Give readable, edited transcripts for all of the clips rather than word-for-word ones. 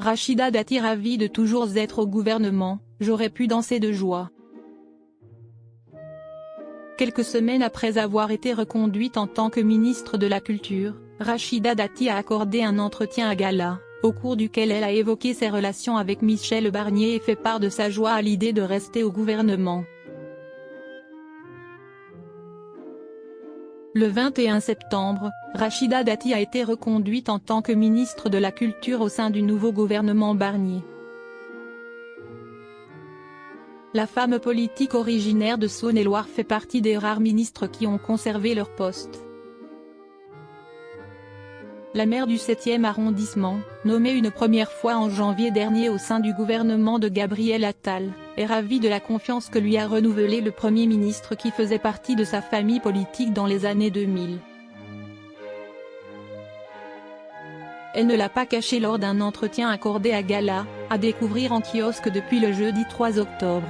Rachida Dati ravie de toujours être au gouvernement, j'aurais pu danser de joie. Quelques semaines après avoir été reconduite en tant que ministre de la Culture, Rachida Dati a accordé un entretien à Gala, au cours duquel elle a évoqué ses relations avec Michel Barnier et fait part de sa joie à l'idée de rester au gouvernement. Le 21 septembre, Rachida Dati a été reconduite en tant que ministre de la Culture au sein du nouveau gouvernement Barnier. La femme politique originaire de Saône-et-Loire fait partie des rares ministres qui ont conservé leur poste. La maire du 7e arrondissement, nommée une première fois en janvier dernier au sein du gouvernement de Gabriel Attal, est ravie de la confiance que lui a renouvelée le Premier ministre qui faisait partie de sa famille politique dans les années 2000. Elle ne l'a pas caché lors d'un entretien accordé à Gala, à découvrir en kiosque depuis le jeudi 3 octobre.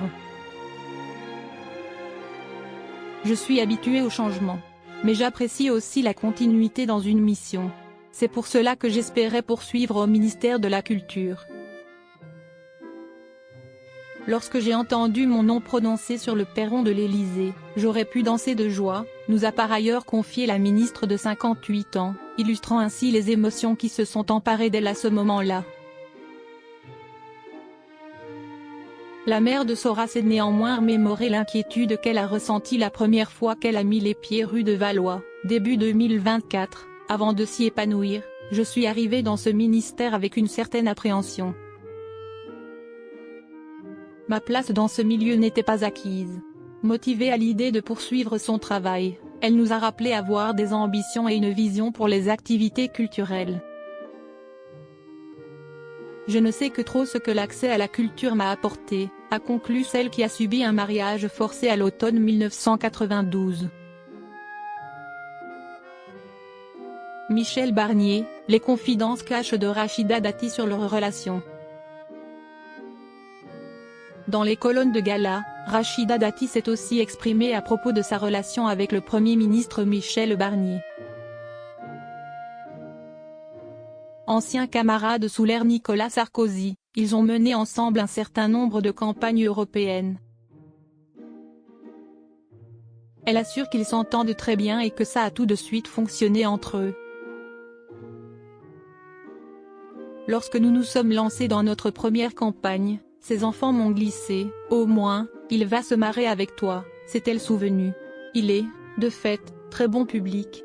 Je suis habituée au changement. Mais j'apprécie aussi la continuité dans une mission. C'est pour cela que j'espérais poursuivre au ministère de la Culture. Lorsque j'ai entendu mon nom prononcé sur le perron de l'Élysée, j'aurais pu danser de joie, nous a par ailleurs confié la ministre de 58 ans, illustrant ainsi les émotions qui se sont emparées d'elle à ce moment-là. La maire de Saurat s'est néanmoins remémoré l'inquiétude qu'elle a ressentie la première fois qu'elle a mis les pieds rue de Valois, début 2024, avant de s'y épanouir. Je suis arrivée dans ce ministère avec une certaine appréhension. Ma place dans ce milieu n'était pas acquise. Motivée à l'idée de poursuivre son travail, elle nous a rappelé avoir des ambitions et une vision pour les activités culturelles. Je ne sais que trop ce que l'accès à la culture m'a apporté, a conclu celle qui a subi un mariage forcé à l'automne 1992. Michel Barnier, les confidences cachées de Rachida Dati sur leur relation. Dans les colonnes de Gala, Rachida Dati s'est aussi exprimée à propos de sa relation avec le Premier ministre Michel Barnier. Ancien camarade sous l'ère Nicolas Sarkozy, ils ont mené ensemble un certain nombre de campagnes européennes. Elle assure qu'ils s'entendent très bien et que ça a tout de suite fonctionné entre eux. Lorsque nous nous sommes lancés dans notre première campagne, ses enfants m'ont glissé, au moins, il va se marrer avec toi, s'est-elle souvenue. Il est, de fait, très bon public,